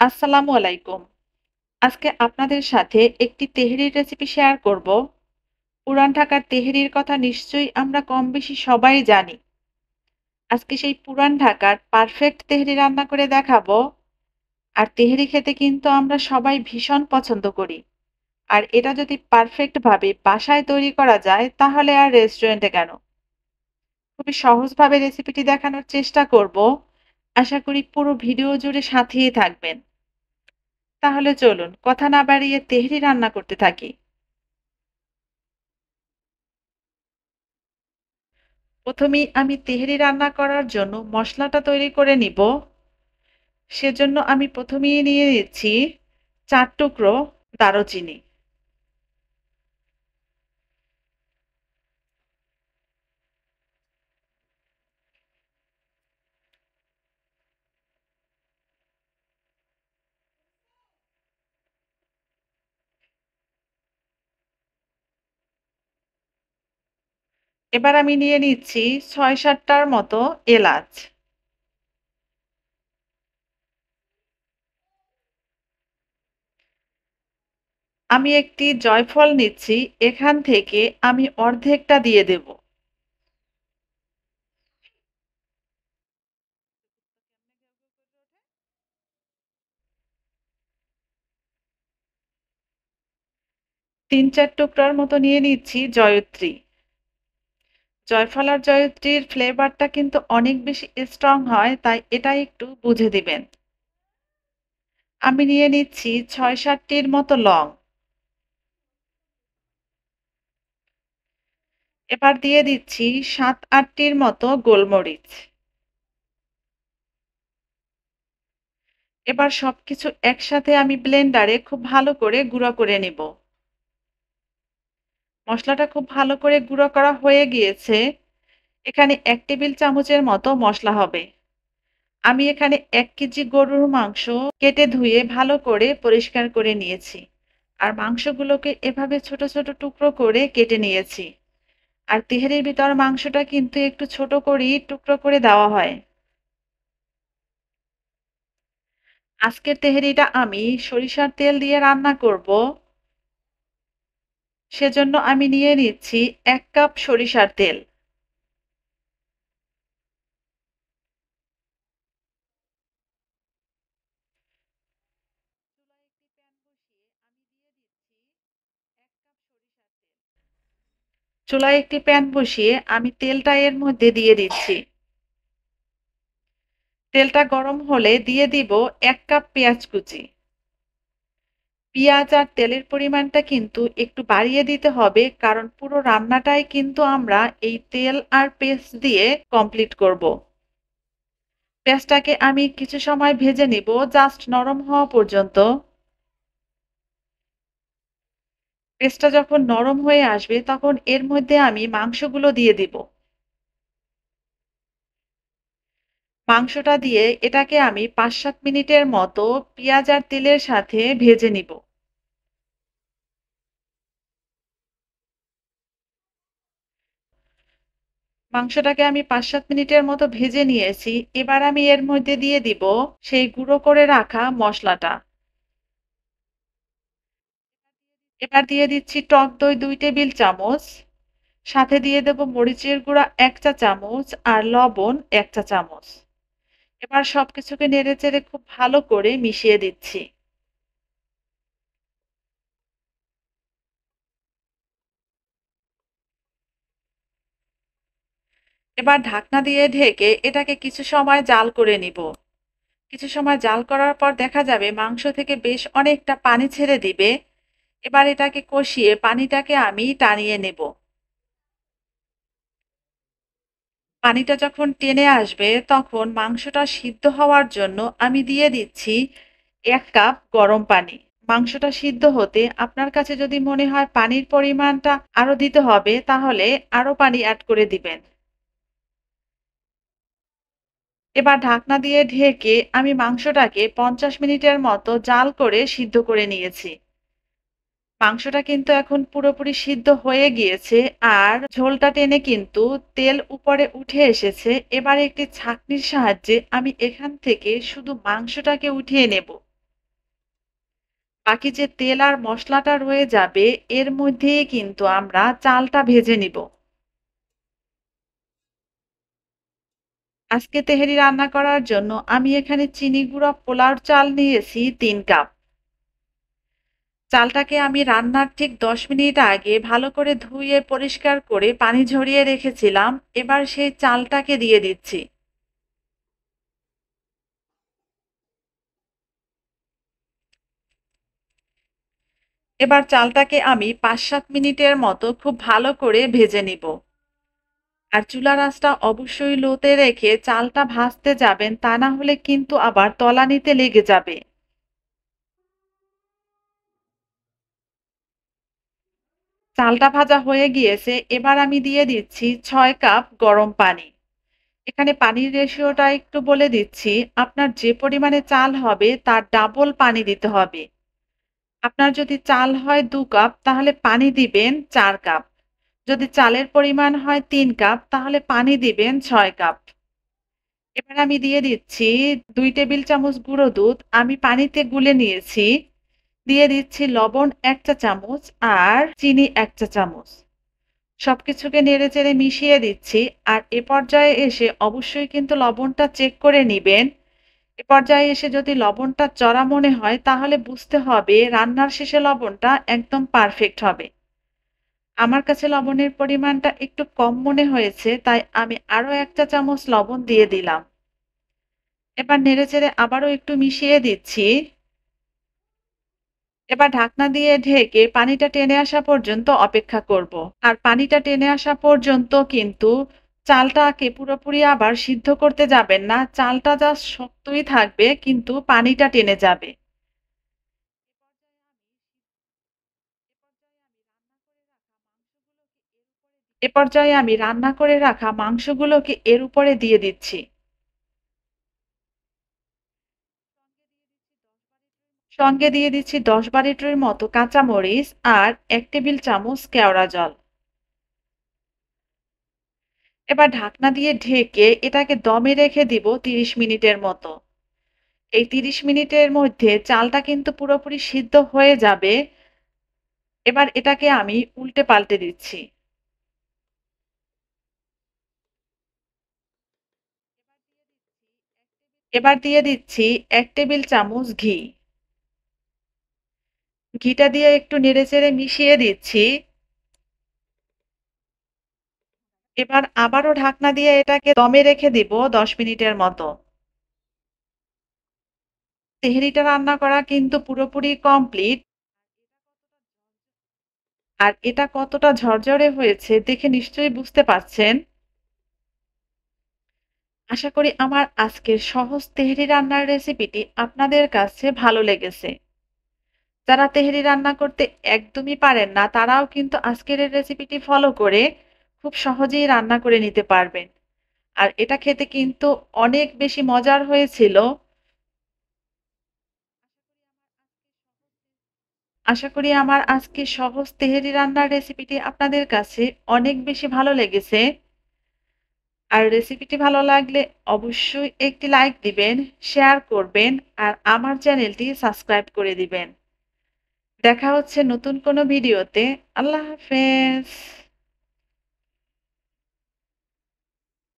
আসসালামু আলাইকুম। আজকে আপনাদের সাথে একটি তেহরির রেসিপি শেয়ার করব। পুরান ঢাকার তেহরির কথা নিশ্চয়ই আমরা কমবেশি সবাই জানি। আজকে সেই পুরান ঢাকার পারফেক্ট তেহরি রান্না করে দেখাবো। আর তেহরি খেতে কিন্তু আমরা সবাই ভীষণ পছন্দ করি। আর এটা যদি পারফেক্ট ভাবে বাসায় তৈরি করা যায় তাহলে আর রেস্টুরেন্টে কেন? খুবই সহজভাবে রেসিপিটি দেখানোর চেষ্টা করব। আশা করি পুরো ভিডিও জুড়ে সাথেই থাকবেন। তাহলে চলুন কথা না বাড়িয়ে তেহরি রান্না করতে থাকি। প্রথমেই আমি তেহরি রান্না করার জন্য মশলাটা তৈরি করে নিব। সেজন্য আমি প্রথমেই নিয়ে নিচ্ছি ৪ টুকরো দারুচিনি। এবার আমি নিয়ে নিচ্ছি ৬-৭টার মতো এলাচ। আমি একটি জয়ফল নিচ্ছি, এখান থেকে আমি অর্ধেকটা দিয়ে দেব। ৩-৪ টুকরার মতো নিয়ে নিচ্ছি জয়ত্রী। জয়ফল আর জয়ত্রীর ফ্লেভারটা কিন্তু অনেক বেশি স্ট্রং হয়, তাই এটা একটু বুঝে দিবেন। আমি নিয়ে নিচ্ছি ৬-৭টির মতো লং। এবার দিয়ে দিচ্ছি ৭-৮টির মতো গোলমরিচ। এবার সবকিছু একসাথে আমি ব্লেন্ডারে খুব ভালো করে গুঁড়ো করে নিব। মসলাটা খুব ভালো করে গুঁড়ো করা হয়ে গিয়েছে। এখানে ১ টেবিল চামচের মতো মসলা হবে। আমি এখানে ১ কেজি গরুর মাংস কেটে ধুয়ে ভালো করে পরিষ্কার করে নিয়েছি। আর মাংসগুলোকে এভাবে ছোট ছোট টুকরো করে কেটে নিয়েছি। আর তেহারির ভিতর মাংসটা কিন্তু একটু ছোট করেই টুকরো করে দেওয়া হয়। আজকের তেহেরিটা আমি সরিষার তেল দিয়ে রান্না করব। সেজন্য আমি নিয়ে নিচ্ছি ১ কাপ সরিষার তেল। চুলায় একটি প্যান বসিয়ে আমি তেলটা এর মধ্যে দিয়ে দিচ্ছি। তেলটা গরম হলে দিয়ে দিব ১ কাপ পেঁয়াজ কুচি। পেঁয়াজ আর তেলের পরিমাণটা কিন্তু একটু বাড়িয়ে দিতে হবে, কারণ পুরো রান্নাটাই কিন্তু আমরা এই তেল আর পেঁয়াজ দিয়ে কমপ্লিট করব। পেঁয়াজটাকে আমি কিছু সময় ভেজে নিব, জাস্ট নরম হওয়া পর্যন্ত। পেঁয়াজটা যখন নরম হয়ে আসবে তখন এর মধ্যে আমি মাংসগুলো দিয়ে দিব। মাংসটা দিয়ে এটাকে আমি ৫-৭ মিনিটের মতো পেঁয়াজ আর তেলের সাথে ভেজে নিব। মাংসটাকে আমি ৫-৭ মিনিটের মতো ভেজে নিয়েছি। এবার আমি এর মধ্যে দিয়ে দিব সেই গুঁড়ো করে রাখা মসলাটা। এবার দিয়ে দিচ্ছি টক দই ২ টেবিল চামচ। সাথে দিয়ে দেব মরিচের গুঁড়া ১ চা চামচ আর লবণ ১ চা চামচ। এবার সবকিছুকে নেড়েচেড়ে খুব ভালো করে মিশিয়ে দিচ্ছি। এবার ঢাকনা দিয়ে ঢেকে এটাকে কিছু সময় জাল করে নিব। কিছু সময় জাল করার পর দেখা যাবে মাংস থেকে বেশ অনেকটা পানি ছেড়ে দিবে। এবার এটাকে কষিয়ে পানিটাকে আমি টানিয়ে নেব। পানিটা যখন টেনে আসবে তখন মাংসটা সিদ্ধ হওয়ার জন্য আমি দিয়ে দিচ্ছি ১ কাপ গরম পানি। মাংসটা সিদ্ধ হতে আপনার কাছে যদি মনে হয় পানির পরিমাণটা আরো দিতে হবে তাহলে আরো পানি এড করে দিবেন। এবার ঢাকনা দিয়ে ঢেকে আমি মাংসটাকে ৫০ মিনিটের মতো জাল করে সিদ্ধ করে নিয়েছি। মাংসটা কিন্তু এখন পুরোপুরি সিদ্ধ হয়ে গিয়েছে আর ঝোলটা টেনে কিন্তু তেল উপরে উঠে এসেছে। এবার একটি ছাঁকনির সাহায্যে আমি এখান থেকে শুধু মাংসটাকে উঠিয়ে নেব। বাকি যে তেল আর মশলাটা রয়ে যাবে এর মধ্যেই কিন্তু আমরা চালটা ভেজে নিব। আজকে তেহেরি রান্না করার জন্য আমি এখানে চিনি গুঁড়া পোলাওর চাল নিয়েছি ৩ কাপ। চালটাকে আমি রান্নার ঠিক ১০ মিনিট আগে ভালো করে ধুয়ে পরিষ্কার করে পানি ঝরিয়ে রেখেছিলাম। এবার সেই চালটাকে দিয়ে দিচ্ছি। এবার চালটাকে আমি ৫-৭ মিনিটের মতো খুব ভালো করে ভেজে নিব। আর চুলার আঁচটা অবশ্যই লোতে রেখে চালটা ভাজতে যাবেন, তা না হলে কিন্তু আবার তলানিতে লেগে যাবে। চালটা ভাজা হয়ে গিয়েছে, এবার আমি দিয়ে দিচ্ছি ৬ কাপ গরম পানি। এখানে পানির রেশিওটা একটু বলে দিচ্ছি, আপনার যে পরিমাণে চাল হবে তার ডাবল পানি দিতে হবে। আপনার যদি চাল হয় ২ কাপ তাহলে পানি দিবেন ৪ কাপ। যদি চালের পরিমাণ হয় ৩ কাপ তাহলে পানি দিবেন ৬ কাপ। এবার আমি দিয়ে দিচ্ছি ২ টেবিল চামচ গুঁড়ো দুধ আমি পানিতে গুলে নিয়েছি। দিয়ে দিচ্ছি লবণ ১ চা চামচ আর চিনি ১ চা চামচ। সবকিছুকে নেড়েচেড়ে মিশিয়ে দিচ্ছি। আর এ পর্যায়ে এসে অবশ্যই কিন্তু লবণটা চেক করে নিবেন। এ পর্যায়ে এসে যদি লবণটা চড়া মনে হয় তাহলে বুঝতে হবে রান্নার শেষে লবণটা একদম পারফেক্ট হবে। আমার কাছে লবণের পরিমাণটা একটু কম মনে হয়েছে, তাই আমি আরো ১ চা চামচ লবণ দিয়ে দিলাম। এবার নেড়েচেড়ে আবারও একটু মিশিয়ে দিচ্ছি। এবার ঢাকনা দিয়ে ঢেকে পানিটা টেনে আসা পর্যন্ত অপেক্ষা করব। আর পানিটা টেনে আসা পর্যন্ত কিন্তু চালটাকে পুরোপুরি আবার সিদ্ধ করতে যাবেন না। চালটা জাস্ট শক্তই থাকবে কিন্তু পানিটা টেনে যাবে। এ পর্যায়ে আমি রান্না করে রাখা মাংসগুলোকে এর উপরে দিয়ে দিচ্ছি। সঙ্গে দিয়ে দিচ্ছি ১০-১২ টির মতো কাঁচামরিচ আর ১ টেবিল চামচ কেওড়া জল। এবার ঢাকনা দিয়ে ঢেকে এটাকে দমে রেখে দিব ৩০ মিনিটের মতো। এই ৩০ মিনিটের মধ্যে চালটা কিন্তু পুরোপুরি সিদ্ধ হয়ে যাবে। এবার এটাকে আমি উল্টে পাল্টে দিচ্ছি। এবার দিয়ে দিচ্ছি ১ টেবিল চামচ ঘি। ঘিটা দিয়ে একটু নেড়েচেড়ে মিশিয়ে দিচ্ছি। এবার আবারও ঢাকনা দিয়ে এটাকে দমে রেখে দিব ১০ মিনিটের মতো। তেহেরিটা রান্না করা কিন্তু পুরোপুরি কমপ্লিট। আর এটা কতটা ঝরঝরে হয়েছে দেখে নিশ্চয়ই বুঝতে পারছেন। আশা করি আমার আজকের সহজ তেহেরি রান্নার রেসিপিটি আপনাদের কাছে ভালো লেগেছে। যারা তেহেরি রান্না করতে একদমই পারেন না তারাও কিন্তু আজকের এই রেসিপিটি ফলো করে খুব সহজেই রান্না করে নিতে পারবেন। আর এটা খেতে কিন্তু অনেক বেশি মজার হয়েছিল। আশা করি আমার আজকের সহজ তেহেরি রান্নার রেসিপিটি আপনাদের কাছে অনেক বেশি ভালো লেগেছে। আর রেসিপিটি ভালো লাগলে অবশ্যই একটি লাইক দিবেন, শেয়ার করবেন আর আমার চ্যানেলটি সাবস্ক্রাইব করে দিবেন। দেখা হচ্ছে নতুন কোনো ভিডিওতে। আল্লাহ হাফেজ।